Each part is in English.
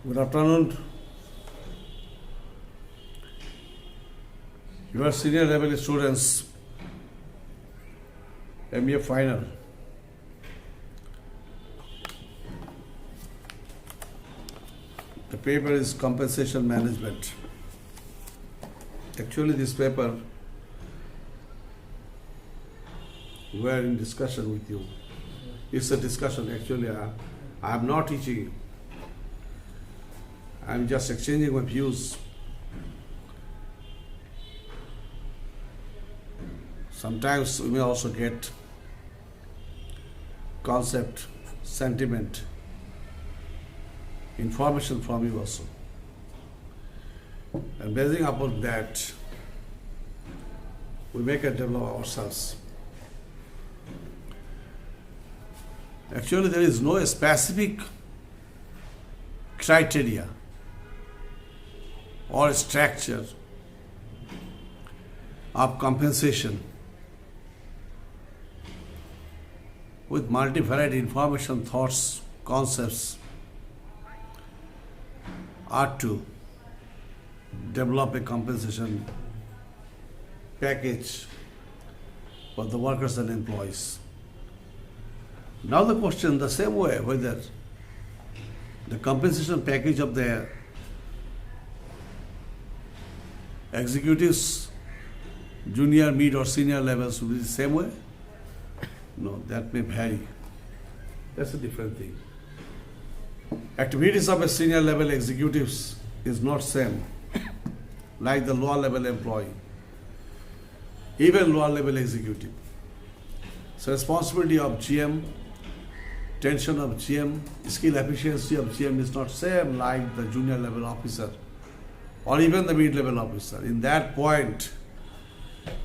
Good afternoon. Your senior level students, MBA final. The paper is compensation management. Actually, this paper we are in discussion with you. It's a discussion. Actually, I am not teaching. I am just exchanging my views. Sometimes we may also get concept, sentiment, information from you also. And basing upon that, we make a develop ourselves. Actually, there is no specific criteria or structure of compensation with multivariate information, thoughts, concepts are to develop a compensation package for the workers and employees. Now the question, the same way, whether the compensation package of the executives, junior, mid or senior levels will be the same way? No, that may vary. That's a different thing. Activities of a senior level executives is not same like the lower level employee, even lower level executive. So responsibility of GM, tension of GM, skill efficiency of GM is not same like the junior level officer or even the mid level officer. In that point,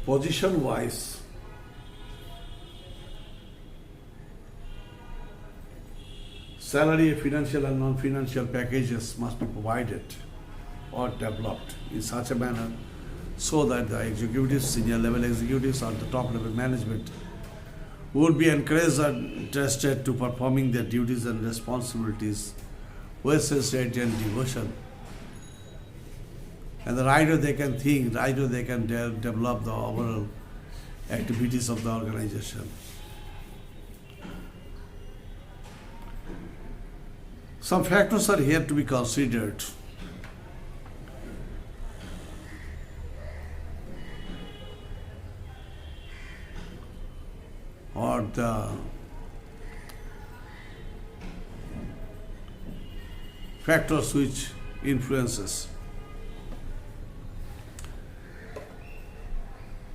position wise, salary, financial and non-financial packages must be provided or developed in such a manner so that the executives, senior level executives or the top level management would be encouraged and interested to performing their duties and responsibilities with sincerity and devotion. And the right way they can think, right way they can develop the overall activities of the organization. Some factors are here to be considered. Or the factors which influences.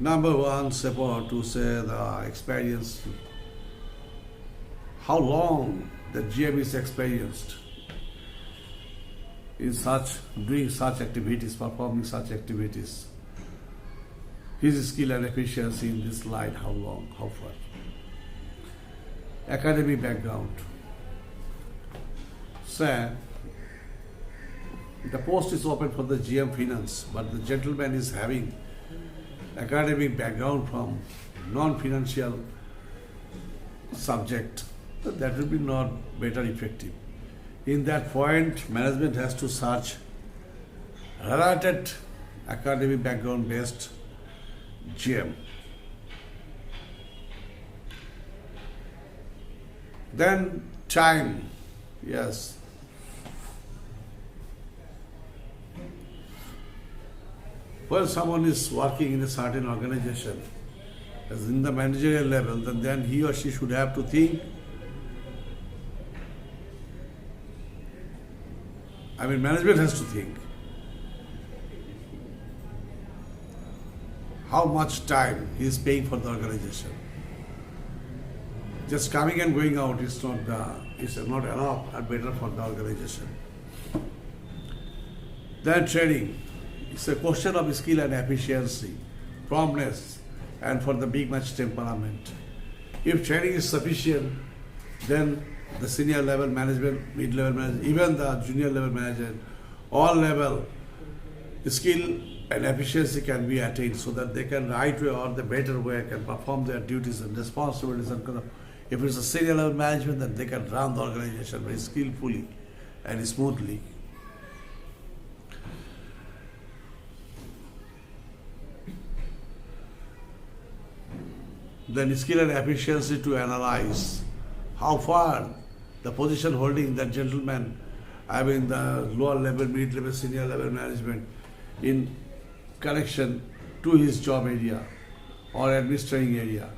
Number one, support to say the experience. How long the GM is experienced in doing such activities, performing such activities. His skill and efficiency in this line, how long, how far. Academic background. Say, the post is open for the GM Finance, but the gentleman is having academic background from non-financial subject. So that will be not better effective. In that point, management has to search related academic background based GM. Then time, yes. When someone is working in a certain organization, as in the managerial level, then he or she should have to think. Management has to think. How much time he is paying for the organization. Just coming and going out is not enough and better for the organization. Then training. It's a question of skill and efficiency, promptness, and for the big match temperament. If training is sufficient, then the senior level management, mid level management, even the junior level manager, all level skill and efficiency can be attained so that they can right way or the better way can perform their duties and responsibilities. And if it's a senior level management, then they can run the organization very skillfully and smoothly then skill and efficiency to analyze how far the position holding that gentleman, I mean the lower level, mid level, senior level management in connection to his job area or administering area.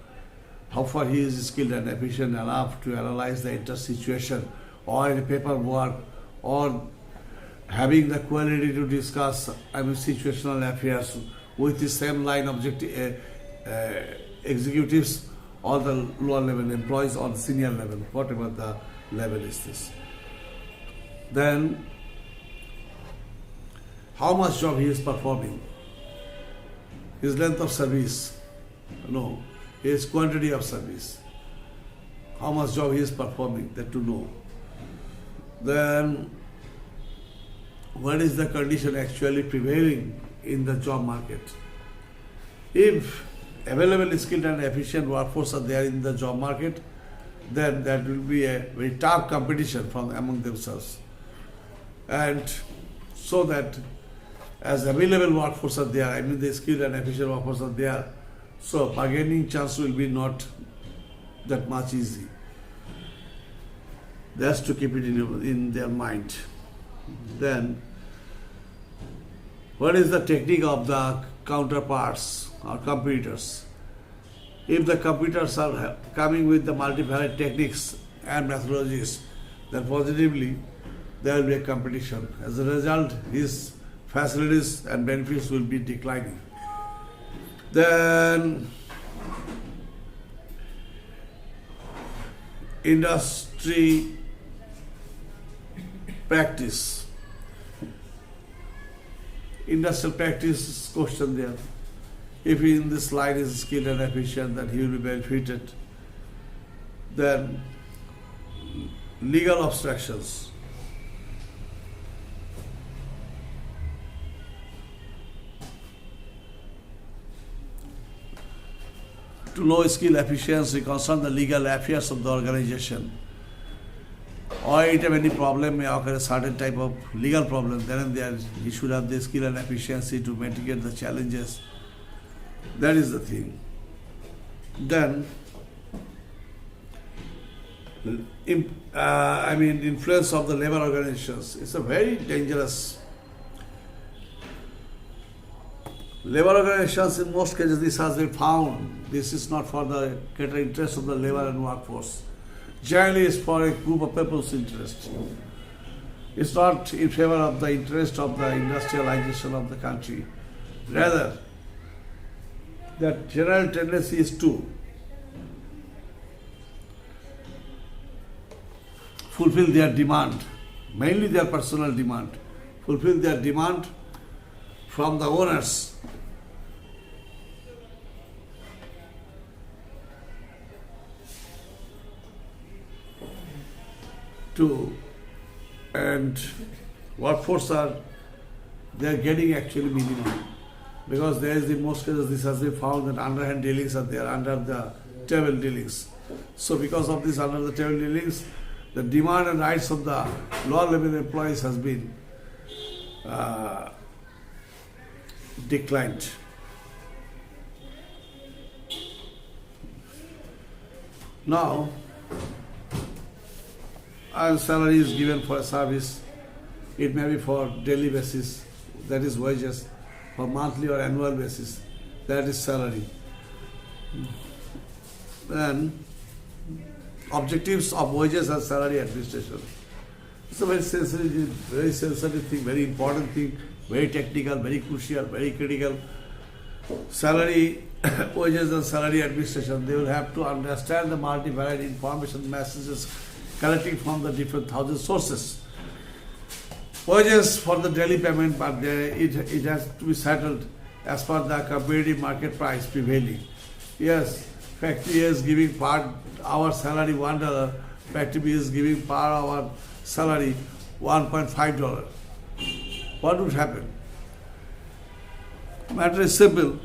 How far he is skilled and efficient enough to analyze the entire situation or in paperwork or having the quality to discuss, I mean, situational affairs with the same line objective executives or the lower level employees or the senior level, whatever the level is this. Then, how much job he is performing, his length of service, no, his quantity of service, how much job he is performing, that to know. Then, what is the condition actually prevailing in the job market? If available skilled and efficient workforce are there in the job market, then that will be a very tough competition from among themselves. And so that as available workforce are there, I mean the skilled and efficient workforce are there, so bargaining chance will be not that much easy. That's to keep it in their mind. Then, what is the technique of the counterparts or competitors? If the competitors are coming with the multivariate techniques and methodologies, then positively there will be a competition. As a result, his facilities and benefits will be declining. Then, industry practice. Industrial practice question there. If he in this line is skilled and efficient, then he will be benefited. Then legal obstructions. To know skill efficiency concern the legal affairs of the organization. Or it have any problem may occur a certain type of legal problem, then and there he should have the skill and efficiency to mitigate the challenges. That is the thing. Then, influence of the labor organizations. It's a very dangerous. Labor organizations, in most cases, this has been found. This is not for the greater interest of the labor and workforce. Generally, it's for a group of people's interest. It's not in favor of the interest of the industrialization of the country. Rather, that general tendency is to fulfill their demand, mainly their personal demand, fulfill their demand from the owners to, and workforce are, they are getting actually minimum. Because there is in most cases this has been found that underhand dealings are there, under the table dealings. So because of this under the table dealings, the demand and rights of the lower level employees has been declined. Now, as salary is given for a service, it may be for daily basis, that is wages, for monthly or annual basis, that is salary. Then, objectives of wages and salary administration. It's a very sensitive thing, very important thing, very technical, very crucial, very critical. Salary, wages and salary administration, they will have to understand the multivariate information messages collecting from the different thousand sources. Wages for the daily payment, but it has to be settled as per the competitive market price prevailing. Yes, factory is giving per hour salary $1, factory B is giving per hour salary $1.5. What would happen? Matter is simple.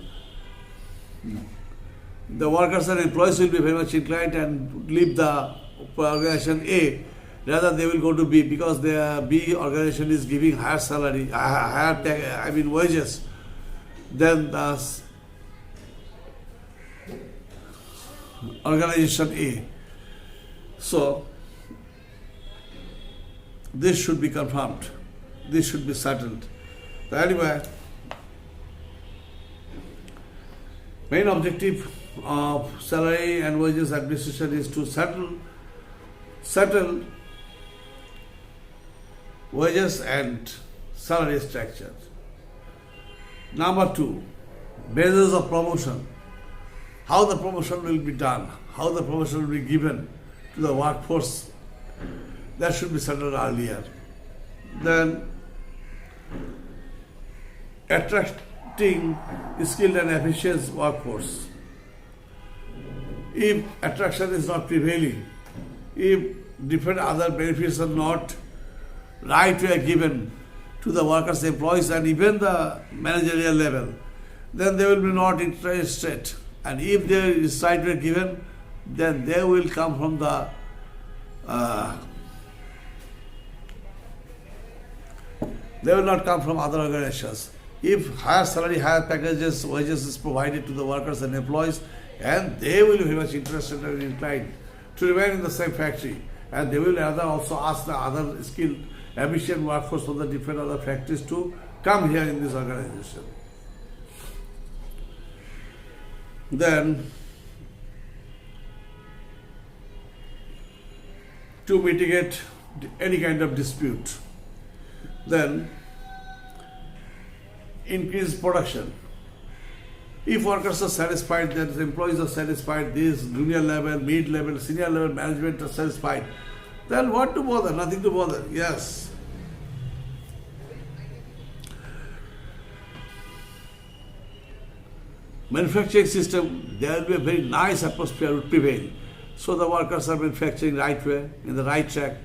The workers and employees will be very much inclined and leave the organization A. Rather, they will go to B because the B organization is giving higher salary, wages than the organization A. So, this should be confirmed. This should be settled. So anyway, main objective of salary and wages administration is to settle wages and salary structure. Number 2, basis of promotion. How the promotion will be done, how the promotion will be given to the workforce, that should be settled earlier. Then, attracting skilled and efficient workforce. If attraction is not prevailing, if different other benefits are not right way given to the workers, employees, and even the managerial level, then they will be not interested. And if there is right way given, then they will come from the they will not come from other organizations. If higher salary, higher packages, wages is provided to the workers and employees, and they will be very much interested and inclined to remain in the same factory, and they will rather also ask the other skilled, efficient workforce from the different other factories to come here in this organization. Then, to mitigate any kind of dispute, then increase production. If workers are satisfied, that employees are satisfied, this junior level, mid level, senior level management are satisfied, then what to bother? Nothing to bother. Yes. Manufacturing system, there will be a very nice atmosphere will prevail. So the workers are manufacturing right way, in the right track,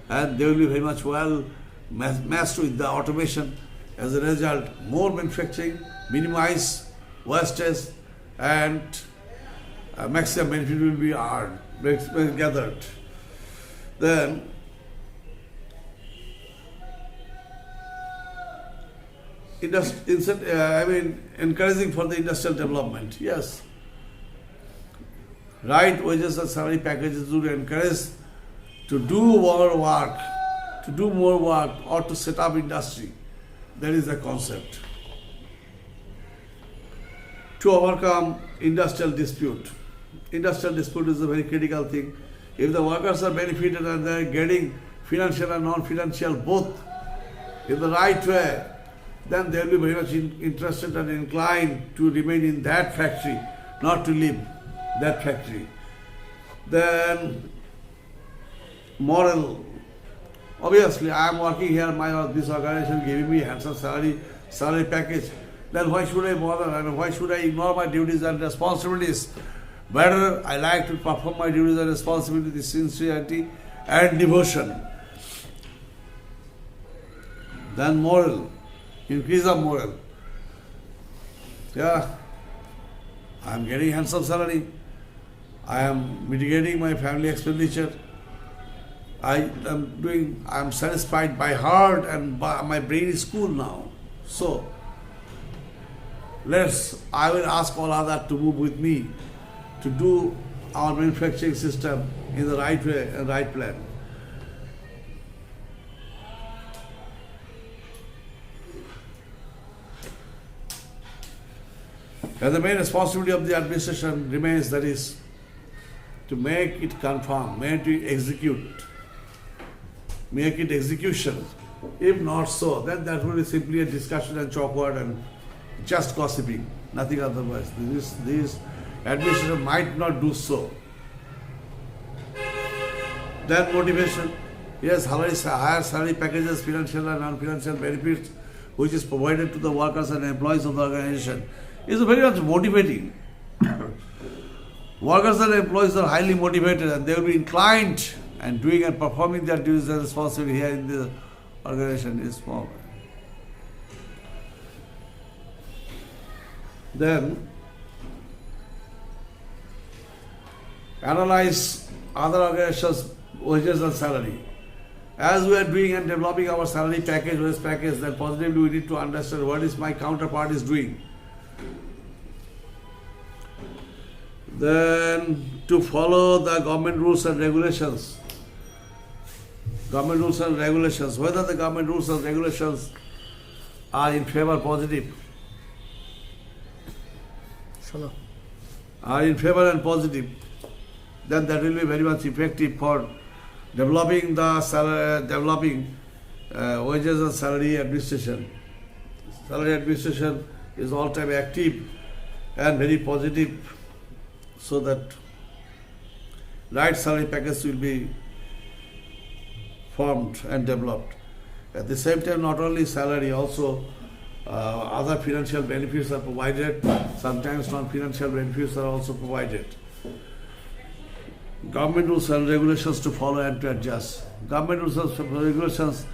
and they will be very much well matched with the automation. As a result, more manufacturing, minimize wastage, and maximum benefit will be earned, gathered. Then, encouraging for the industrial development. Yes. Right wages and salary packages would encourage to do more work, or to set up industry. That is the concept. To overcome industrial dispute. Industrial dispute is a very critical thing. If the workers are benefited and they are getting financial and non-financial both in the right way, then they will be very much interested and inclined to remain in that factory, not to leave that factory. Then, moral. Obviously, I am working here, this organization giving me handsome salary package. Then why should I bother and why should I ignore my duties and responsibilities? Better, I like to perform my duties and responsibilities with sincerity and devotion. Then moral, increase of moral. Yeah, I am getting handsome salary. I am mitigating my family expenditure. I am satisfied by heart and my brain is cool now. So, I will ask all others to move with me to do our manufacturing system in the right way and right plan. And the main responsibility of the administration remains, that is, to make it confirm, make it execute, make it execution. If not so, then that will be simply a discussion and chalkword and just gossiping, nothing otherwise. This administration might not do so. Then motivation. Yes, higher salary packages, financial and non-financial benefits, which is provided to the workers and employees of the organization, is very much motivating. Workers and employees are highly motivated and they will be inclined and doing and performing their duties and responsibility here in the organization is small. Then, analyze other organizations' wages and salary. As we are doing and developing our salary package, wage package, then positively we need to understand what is my counterpart is doing. Then to follow the government rules and regulations. Government rules and regulations. Whether the government rules and regulations are in favor positive, are in favor and positive, then that will be very much effective for developing the wages and salary administration. Salary administration is all time active and very positive, so that right salary package will be formed and developed. At the same time, not only salary, also other financial benefits are provided. Sometimes non-financial benefits are also provided. Government rules and regulations to follow and to adjust. Government rules and regulations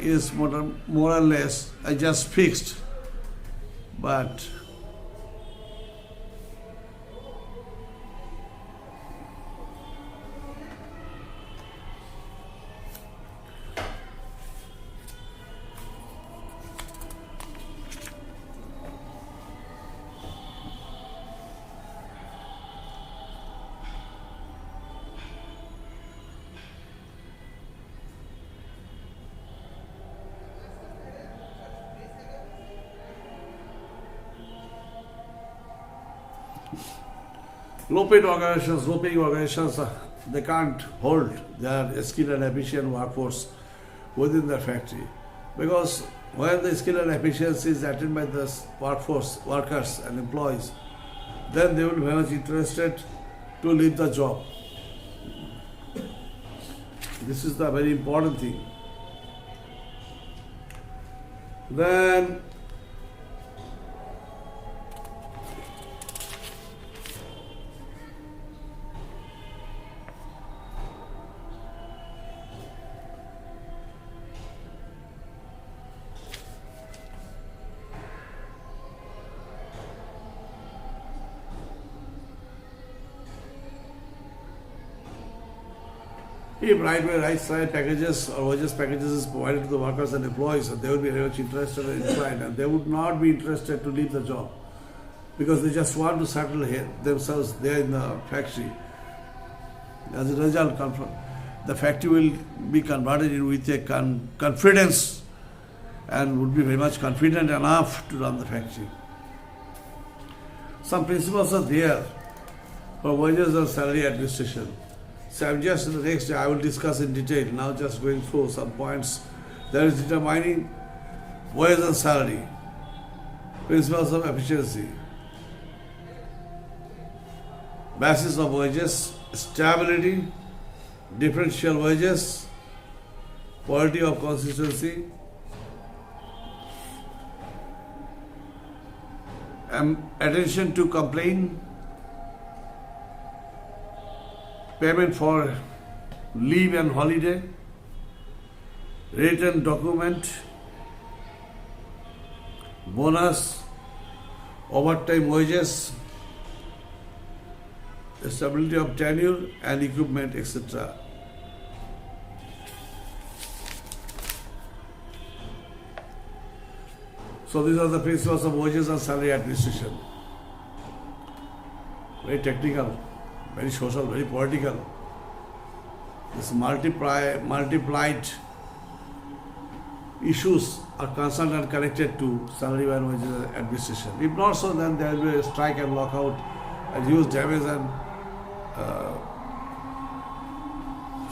is more or less just fixed, but low-paid organizations, they can't hold their skilled and efficient workforce within their factory, because when the skill and efficiency is attained by the workers and employees, then they will be very much interested to leave the job. This is the very important thing. Then if right side packages or wages packages is provided to the workers and employees, they will be very much interested and inclined, and they would not be interested to leave the job, because they just want to settle themselves there in the factory. As a result, the factory will be converted with a confidence and would be very much confident enough to run the factory. Some principles are there for wages and salary administration. So I'm just in the next day I will discuss in detail. Now just going through some points. There is determining wages and salary, principles of efficiency, basis of wages, stability, differential wages, quality of consistency, attention to complaint, payment for leave and holiday, written document, bonus, overtime wages, stability of tenure and equipment, etc. So these are the principles of wages and salary administration. Very technical, very social, very political. This multiplied issues are concerned and connected to salary and wages administration. If not so, then there will be a strike and lockout and huge damage, and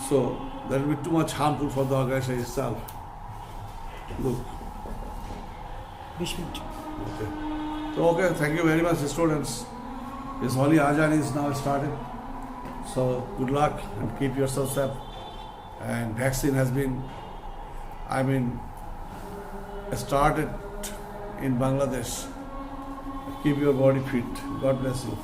so that will be too much harmful for the organization itself. Look. Okay, thank you very much, students. This Holi Ajan is now started. So good luck and keep yourself safe. And vaccine has been, started in Bangladesh. Keep your body fit. God bless you.